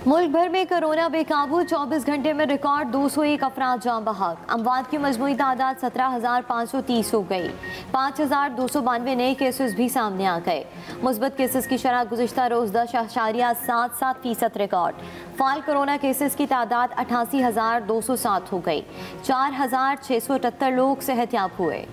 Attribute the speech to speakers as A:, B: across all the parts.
A: मुल्क भर में कोरोना बेकाबू, 24 घंटे में रिकॉर्ड 201 अफराद जान बहक। अमवात की मजमूई तादाद 17,530 हो गई। 5,292 नए केसेस भी सामने आ गए। मुस्बत केसेस की शरह गुज़िश्ता रोज़ 10.77% रिकॉर्ड। फाल कोरोना केसेस की तादाद 88,207 हो गई। 4,678 लोग सेहतयाब हुए।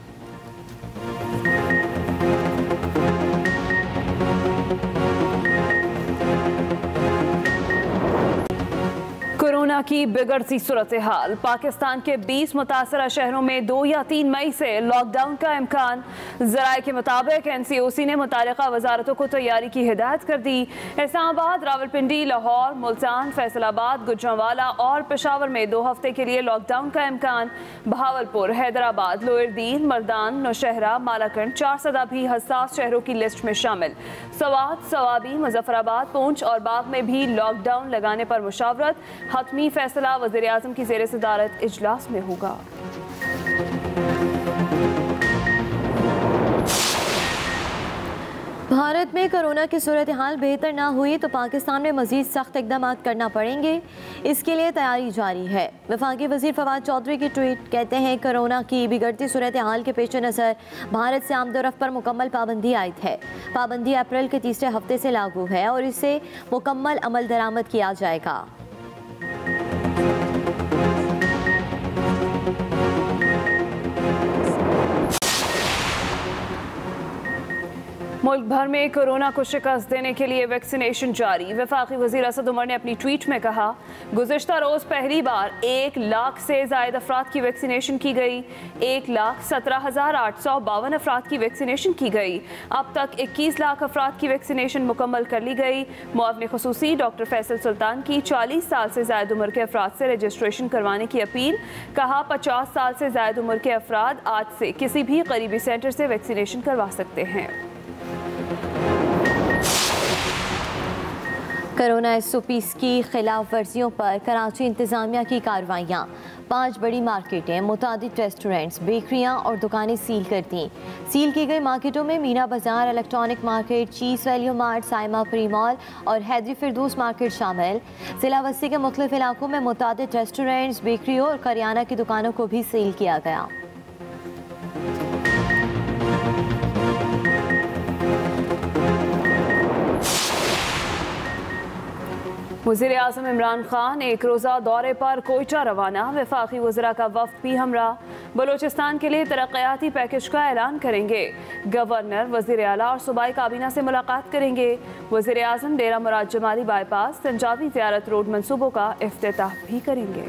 B: कोरोना की बिगड़ती सूरत हाल। पाकिस्तान के 20 मुतासरा शहरों में 2 या 3 मई से लॉकडाउन का इम्कान। ज़राए के मुताबिक NCOC ने मुतालिका वजारतों को तैयारी की हिदायत कर दी। इस्लामाबाद, रावलपिंडी, लाहौर, मुल्तान, फैसलाबाद, गुजरांवाला और पेशावर में 2 हफ्ते के लिए लॉकडाउन का इम्कान। बहावलपुर, हैदराबाद, लोअरदीन, मर्दान, नौशहरा, मालाकंड, 4 सदा भी हसास शहरों की लिस्ट में शामिल। सवात, सवाबी, मुजफ्फराबाद, पूंछ और बाग में भी लॉकडाउन लगाने पर मुशावरत। हतमी फैसला वज़ीर आज़म की ज़ेर सदारत इजलास में होगा।
A: भारत में कोरोना की सूरत हाल बेहतर ना हुई तो पाकिस्तान में मजीद सख्त इकदाम करना पड़ेंगे। इसके लिए तैयारी जारी है। वफाकी वजीर फवाद चौधरी की ट्वीट कहते हैं, कोरोना की बिगड़ती सूरत हाल के पेश नज़र भारत से आमदोरफ्त पर मुकम्मल पाबंदी आयद है। पाबंदी अप्रैल के तीसरे हफ्ते से लागू है और इससे मुकम्मल अमल दरामद किया जाएगा।
B: मुल्क भर में कोरोना को शिकस्त देने के लिए वैक्सीनेशन जारी। वफाकी वज़ीर असद उमर ने अपनी ट्वीट में कहा, गुज़िश्ता रोज़ पहली बार 1 लाख से ज़ायद अफराद की वैक्सीनेशन की गई। 1,17,852 अफराद की वैक्सीनेशन की गई। अब तक 21 लाख अफराद की वैक्सीनेशन मुकम्मल कर ली गई। मुआविन ख़ुसूसी डॉक्टर फैसल सुल्तान की 40 साल से ज़ायद उम्र के अफराद से रजिस्ट्रेशन करवाने की अपील। कहा, 50 साल से ज़ायद उम्र के अफराद आज से किसी भी करीबी सेंटर से वैक्सीनेशन करवा सकते हैं।
A: कोरोना SOPs की खिलाफ वर्जियों पर कराची इंतज़ामिया की कार्रवाइयाँ। 5 बड़ी मार्केटें, मुतादिद रेस्टोरेंट्स, बेकरियाँ और दुकानें सील कर दी। सील की गई मार्केटों में मीना बाजार, इलेक्ट्रॉनिक मार्केट, चीज़ value mart, Saima pre mall और हैदरी फिरदौस मार्केट शामिल। जिला बस्ती के मुख्तलिफ इलाकों में मुतादिद रेस्टोरेंट्स, बेकरियों और करियाना की दुकानों को भी सील किया गया।
B: वज़ीर आज़म इमरान खान एक रोज़ा दौरे पर कोयटा रवाना। वफाकी वज़रा का वफ़द भी हमरा। बलूचिस्तान के लिए तरक्याती पैकेज का ऐलान करेंगे। गवर्नर, वज़ीर आला और सूबाई काबीना से मुलाकात करेंगे। वज़ीर आज़म डेरा मुराद जमाली बाईपास, संजावी ज़ियारत रोड मंसूबों का इफ्तिताह भी करेंगे।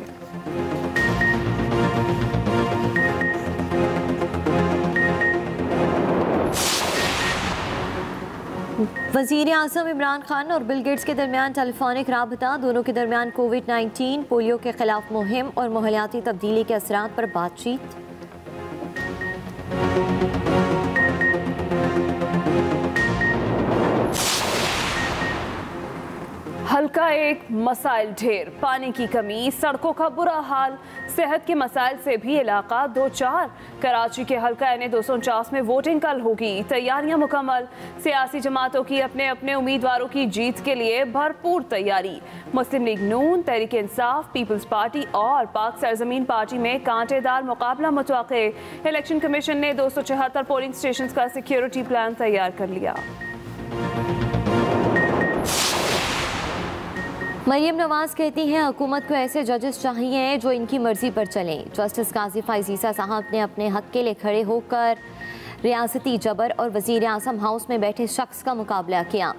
A: वज़ीर आज़म इमरान खान और बिल गेट्स के दरमियान टेलीफोनिक राबता। दोनों के दरमियान कोविड-19, पोलियो के खिलाफ मुहिम और माहौलियाती तब्दीली के असरात पर बातचीत।
B: हल्का एक, मसाइल ढेर। पानी की कमी, सड़कों का बुरा हाल, सेहत के मसाइल से भी इलाका 2-4। कराची के हल्का NA 249 में वोटिंग कल होगी। तैयारियां मुकम्मल। सियासी जमातों की अपने अपने उम्मीदवारों की जीत के लिए भरपूर तैयारी। मुस्लिम लीग नून, तहरीक इंसाफ, पीपल्स पार्टी और पाक सरजमीन पार्टी में कांटेदार मुकाबला मुतवक्के। इलेक्शन कमीशन ने 274 पोलिंग स्टेशन का सिक्योरिटी प्लान तैयार कर लिया।
A: मरियम नवाज कहती हैं, हुकूमत को ऐसे जजेस चाहिए जो इनकी मर्जी पर चलें। जस्टिस काजी फाइजीसा साहब ने अपने हक के लिए खड़े होकर रियासती जबर और वज़ीर आज़म हाउस में बैठे शख्स का मुकाबला किया।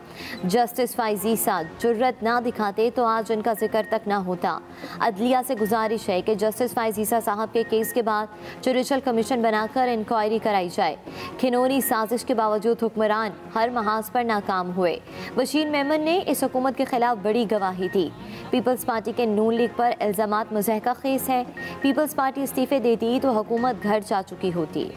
A: जस्टिस फाइजीसा जुर्रत ना दिखाते तो आज उनका जिक्र तक ना होता। अदलिया से गुजारिश है कि जस्टिस फाइजीसा साहब के केस के बाद जुडिशल कमीशन बनाकर इंक्वायरी कराई जाए। खिनौनी साजिश के बावजूद हुक्मरान हर महाज पर नाकाम हुए। बशीर मेमन ने इस हुकूमत के खिलाफ बड़ी गवाही दी। पीपल्स पार्टी के नून लीग पर इल्ज़ामात मुज़हका खेस है। पीपल्स पार्टी इस्तीफे देती तो हुकूमत घर जा चुकी होती।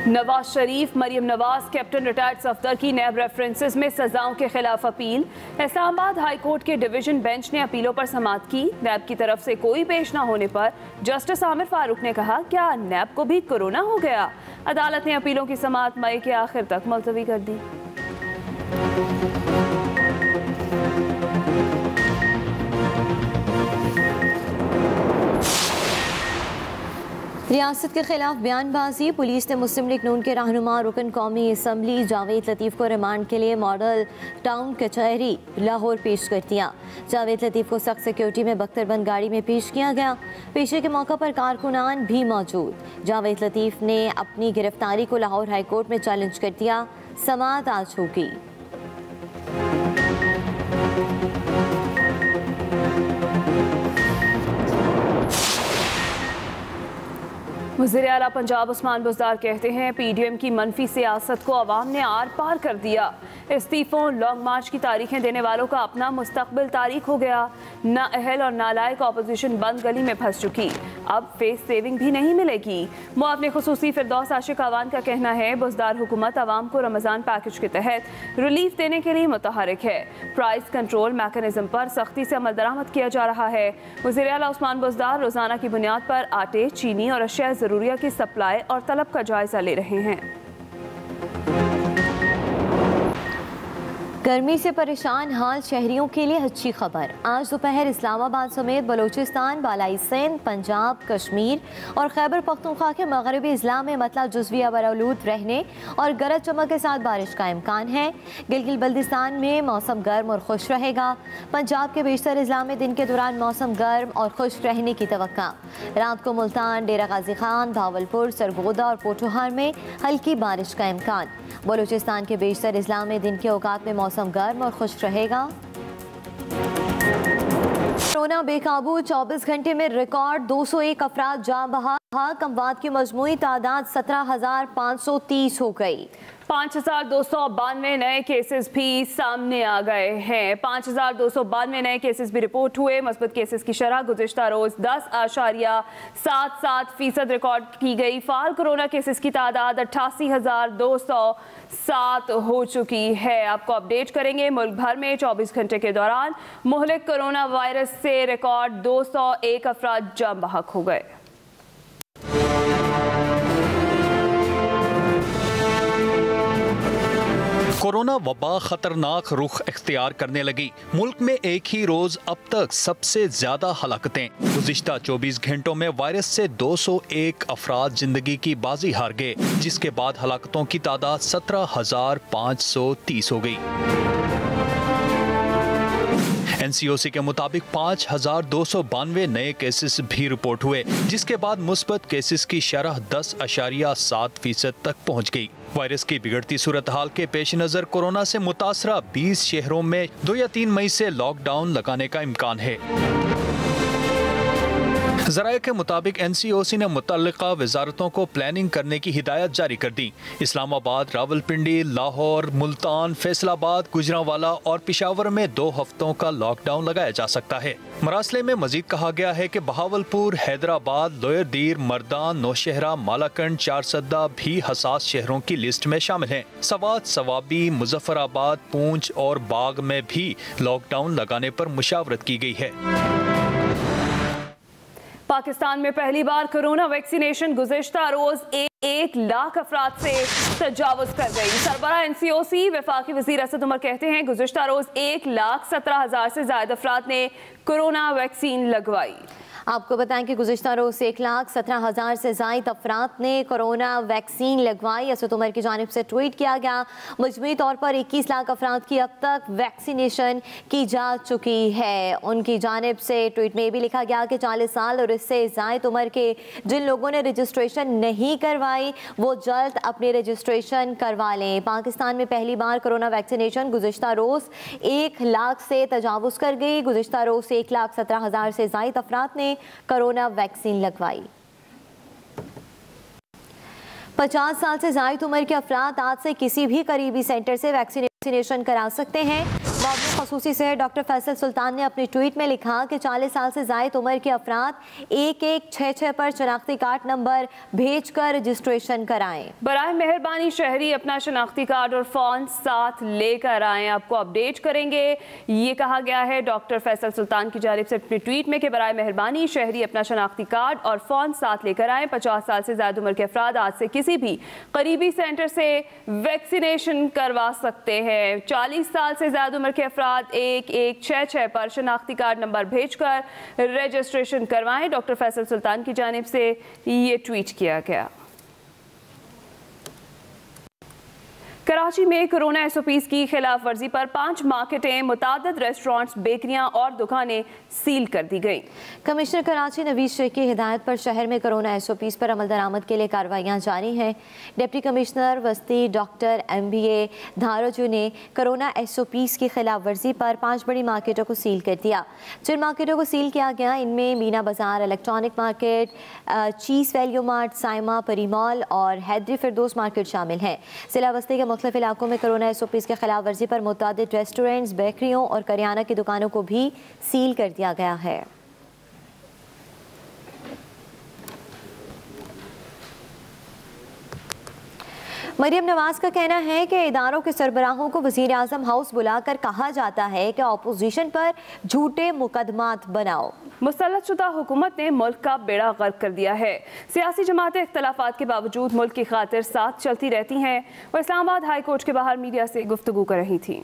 B: नवाज शरीफ, मरियम नवाज, कैप्टन रिटायर्ड सफदर की नैब रेफरेंसेस में सजाओं के खिलाफ अपील। इस्लामाबाद हाई कोर्ट के डिवीजन बेंच ने अपीलों पर समाअत की। नैब की तरफ से कोई पेश न होने पर जस्टिस आमिर फारूक ने कहा, क्या नैब को भी कोरोना हो गया? अदालत ने अपीलों की समाअत मई के आखिर तक मुलतवी कर दी।
A: रियासत के खिलाफ बयानबाजी। पुलिस ने मुस्लिम लीग नून के रहनुमा रुकन कौमी असम्बली जावेद लतीफ़ को रिमांड के लिए मॉडल टाउन कचहरी लाहौर पेश कर दिया। जावेद लतीफ़ को सख्त सिक्योरिटी में बख्तरबंद गाड़ी में पेश किया गया। पेशे के मौका पर कारकुनान भी मौजूद। जावेद लतीफ़ ने अपनी गिरफ्तारी को लाहौर हाई कोर्ट में चैलेंज कर दिया। समाअत आज होगी।
B: वज़ीर-ए-आला पंजाब उस्मान बुज़दार कहते हैं PDM की मनफी सियासत को अवाम ने आर पार कर दिया। इस्तीफ़ों लॉन्ग मार्च की तारीखें देने वालों का अपना मुस्तकबिल तारीख हो गया। नाअहल और नालायक अपोजिशन बंद गली में फंस चुकी, अब फेस सेविंग भी नहीं मिलेगी। मुआवने खुसूसी फिरदौस आशिक अवान का कहना है बुज़दार हुकूमत अवाम को रमज़ान पैकेज के तहत रिलीफ देने के लिए मुतहरिक है। प्राइस कंट्रोल मैकेनिज्म पर सख्ती से अमल दरामद किया जा रहा है। वज़ीर-ए-आला उस्मान बुज़दार रोज़ाना की बुनियाद पर आटे, चीनी और अशिया ज़रूरिया की सप्लाई और तलब का जायजा ले रहे हैं।
A: गर्मी से परेशान हाल शहरियों के लिए अच्छी खबर। आज दोपहर इस्लामाबाद समेत बलूचिस्तान, बालाई सिंध, पंजाब, कश्मीर और खैबर पख्तूनख्वा के मगरबी अजला में मतला जुज़वी अबरआलूद रहने और गरज चमक के साथ बारिश का इम्कान है। गिलगित बल्तिस्तान में मौसम गर्म और खुश रहेगा। पंजाब के बेशतर अजला में दिन के दौरान मौसम गर्म और खुश रहने की तवक्का। रात को मुल्तान, डेरा गाजी खान, भावलपुर, सरगोदा और पोठोहार में हल्की बारिश का इम्कान। बलूचिस्तान के बेशतर अजला में दिन के औकात में मौसम गर्म और खुश रहेगा। कोरोना बेकाबू, 24 घंटे में रिकॉर्ड 201 अफराद जान बहक। अमवात की मजमूई तादाद 17,530 हो गई।
B: 5,292 नए केसेस भी सामने आ गए हैं। 5,292 नए केसेस भी रिपोर्ट हुए। मस्बत केसेस की शरह गुज़िश्ता रोज 10.77% रिकॉर्ड की गई। फाल कोरोना केसेस की तादाद 88,207 हो चुकी है। आपको अपडेट करेंगे। मुल्क भर में 24 घंटे के दौरान मुहलिक कोरोना वायरस से रिकॉर्ड 201 अफराद जान बहक हो गए।
C: कोरोना वबा खतरनाक रुख इख्तियार करने लगी। मुल्क में एक ही रोज अब तक सबसे ज्यादा हलाकतें। गुज़िश्ता 24 घंटों में वायरस से 201 अफराद जिंदगी की बाजी हार गए, जिसके बाद हलाकतों की तादाद 17,530 हो गई। NCOC के मुताबिक 5,292 नए केसेस भी रिपोर्ट हुए, जिसके बाद मुस्बत केसेस की शरह 10.7% तक पहुंच गई। वायरस की बिगड़ती सूरत हाल के पेश नजर कोरोना से मुतासरा 20 शहरों में 2 या 3 मई से लॉकडाउन लगाने का इम्कान है। ज़राए के मुताबिक NCOC ने मुतल्लिका वजारतों को प्लानिंग करने की हिदायत जारी कर दी। इस्लामाबाद, रावलपिंडी, लाहौर, मुल्तान, फैसलाबाद, गुजरांवाला और पेशावर में 2 हफ्तों का लॉकडाउन लगाया जा सकता है। मरासले में मजीद कहा गया है कि बहावलपुर, हैदराबाद, लोयर दीर, मर्दान, नौशहरा, मालाकंड, चारसद्दा भी हसास शहरों की लिस्ट में शामिल हैं। सवात, सवाबी, मुजफ्फराबाद, पूंछ और बाग में भी लॉकडाउन लगाने पर मुशावरत की गई है।
B: पाकिस्तान में पहली बार कोरोना वैक्सीनेशन गुज़िश्ता रोज 1 लाख अफराद से तजावुज़ कर गई। सरबराह NCOC वफाकी वज़ीर असद उमर कहते हैं गुज़िश्ता रोज 1,17,000 से ज़ायद अफराद ने कोरोना वैक्सीन लगवाई।
A: आपको बताएं कि गुज़िश्ता रोज़ 1,17,000 से ज़ायद अफराद ने कोरोना वैक्सीन लगवाई। असद उमर की जानिब से ट्वीट किया गया। मजमूई तौर पर 21 लाख अफराद की अब तक वैक्सीनेशन की जा चुकी है। उनकी जानिब से ट्वीट में भी लिखा गया कि 40 साल और इससे ज़ायद उम्र के जिन लोगों ने रजिस्ट्रेशन नहीं करवाई वो जल्द अपनी रजिस्ट्रेशन करवा लें। पाकिस्तान में पहली बार कोरोना वैक्सीनेशन गुज़िश्ता रोज़ 1 लाख से तजावुज़ कर गई। गुज़िश्ता रोज़ 1,17,000 से ज़ायद अफराद ने कोरोना वैक्सीन लगवाई। 50 साल से ज़ायद उम्र के अफराद आज से किसी भी करीबी सेंटर से वैक्सीनेशन करा सकते हैं। खसूसी से डॉक्टर फैसल सुल्तान ने अपने ट्वीट में लिखा कि 40 साल से ज़ायद उम्र के अफराद 1166 पर शनाख्ती कार्ड नंबर भेजकर रजिस्ट्रेशन कराएं।
B: बराए मेहरबानी शहरी अपना शनाख्ती कार्ड और फॉर्म साथ लेकर आएं, आपको अपडेट करेंगे। ये कहा गया है डॉक्टर फैसल सुल्तान की जानिब से अपने ट्वीट में कि बराए मेहरबानी शहरी अपना शनाख्ती कार्ड और फॉर्म साथ लेकर आएं। 50 साल से ज़्यादा उम्र के अफराद आज से किसी भी करीबी सेंटर से वैक्सीनेशन करवा सकते हैं। 40 साल से ज़्यादा उम्र के अफराद 1166 पर शनाख्ती कार्ड नंबर भेजकर रजिस्ट्रेशन करवाएं। डॉक्टर फैसल सुल्तान की जानिब से ये ट्वीट किया गया। कराची में कोरोना SOPs की खिलाफ वर्जी पर 5 मार्केटें, मुतादिद रेस्टोरेंट्स, बेकरियां और दुकानें सील कर दी गई।
A: कमिश्नर कराची नवीज शेख की हिदायत पर शहर में कोरोना SOPs पर अमल दरामद के लिए कार्रवाइयाँ जारी हैं। डिप्टी कमिश्नर वस्ती डॉक्टर MBA धारोजू ने कोरोना SOPs की खिलाफ वर्जी पर 5 बड़ी मार्केटों को सील कर दिया। जिन मार्केटों को सील किया गया इनमें मीना बाजार, इलेक्ट्रॉनिक मार्केट, चीज़ वैल्यू मार्ट, साइमा, परी मॉल और हैदरी फिरदौस मार्केट शामिल हैं। जिला बस्ती के मुख्तलिफ इलाकों में कोरोना SOPs के खिलाफ वर्जी पर मुतादिद रेस्टोरेंट्स, बेकरियों और करियाना की दुकानों को भी सील कर दिया गया है। मरियम नवाज का कहना है कि इदारों के सरबराहों को वज़ीर आज़म हाउस बुलाकर कहा जाता है कि अपोजिशन पर झूठे मुकदमात बनाओ।
B: मुसल्लत शुदा हुकूमत ने मुल्क का बेड़ा गर्क कर दिया है। सियासी जमातें इख्तलाफात के बावजूद मुल्क की खातिर साथ चलती रहती हैं। वो इस्लामाबाद हाई कोर्ट के बाहर मीडिया से गुफ्तगू कर रही थी।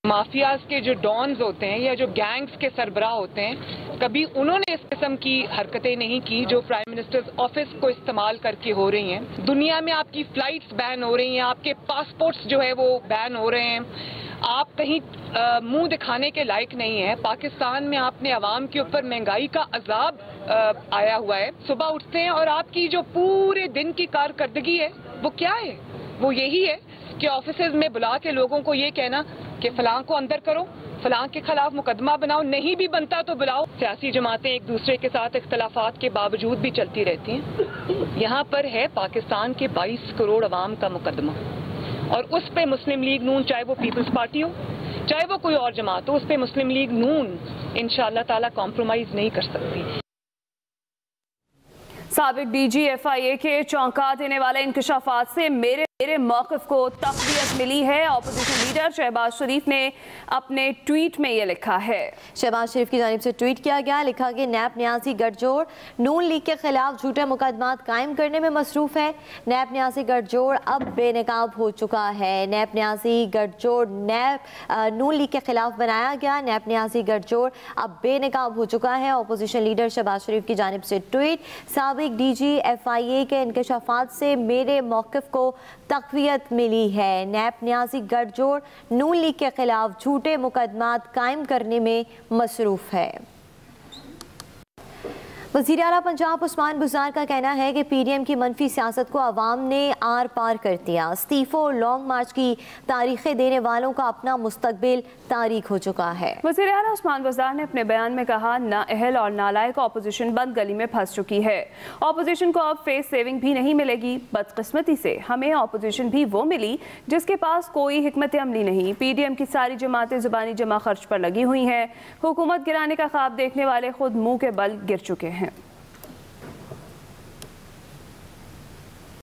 D: माफियाज के जो डॉन्स होते हैं या जो गैंग्स के सरबराह होते हैं, कभी उन्होंने इस किस्म की हरकतें नहीं की जो प्राइम मिनिस्टर्स ऑफिस को इस्तेमाल करके हो रही हैं। दुनिया में आपकी फ्लाइट्स बैन हो रही हैं, आपके पासपोर्ट्स जो है वो बैन हो रहे हैं, आप कहीं मुंह दिखाने के लायक नहीं है। पाकिस्तान में आपने अवाम के ऊपर महंगाई का अजाब आया हुआ है। सुबह उठते हैं और आपकी जो पूरे दिन की कारकर्दगी है वो क्या है? वो यही है कि ऑफिसेज में बुला के लोगों को ये कहना कि फलां को अंदर करो, फलां के खिलाफ मुकदमा बनाओ, नहीं भी बनता तो बुलाओ। सियासी जमातें एक दूसरे के साथ इख्तलाफात के बावजूद भी चलती रहती हैं। यहाँ पर है पाकिस्तान के 22 करोड़ अवाम का मुकदमा और उस पे मुस्लिम लीग नून, चाहे वो पीपल्स पार्टी हो चाहे वो कोई और जमात हो, उस पे मुस्लिम लीग नून इंशाअल्लाह ताला कॉम्प्रोमाइज नहीं कर सकती।
B: साबिक DG FIA के चौंका देने वाले इंकशाफात से मेरे मौक़िफ़ को तक़वियत मिली है। अपोजिशन लीडर शहबाज शरीफ ने अपने ट्वीट में ये लिखा है।
A: शहबाज शरीफ की जानिब से ट्वीट किया गया, लिखा कि नैब न्यासी गठजोड़ नून लीग के खिलाफ झूठे मुकदमात कायम करने में मसरूफ़ है। नैब न्यासी गठजोड़ अब बेनकाब हो चुका है। नैब न्यासी गठजोड़ नून लीग के खिलाफ बनाया गया, नैब न्यासी गठजोड़ अब बेनकाब हो चुका है। अपोजिशन लीडर शहबाज शरीफ की जानिब से ट्वीट, साबिक DG FIA के इंकशाफात से मेरे मौक़िफ़ को तक़वियत मिली है। नैब न्यासी गठजोड़ नून लीग के खिलाफ झूठे मुकदमात कायम करने में मसरूफ़ है। वज़ीर आला पंजाब उस्मान बुज़दार का कहना है कि PDM की मनफी सियासत को अवाम ने आर पार कर दिया। इस्तीफ़ों और लॉन्ग मार्च की तारीखें देने वालों का अपना मुस्तकबिल तारीख हो चुका है।
B: वज़ीर आला उस्मान बुज़दार ने अपने बयान में कहा, नाअहल और नालायक अपोजिशन बंद गली में फंस चुकी है। अपोजिशन को अब फेस सेविंग भी नहीं मिलेगी। बदकिस्मती से हमें अपोजिशन भी वो मिली जिसके पास कोई हिकमत अमली नहीं। PDM की सारी जमातें ज़ुबानी जमा खर्च पर लगी हुई हैं। हुकूमत गिराने का ख्वाब देखने वाले खुद मुँह के बल गिर चुके हैं।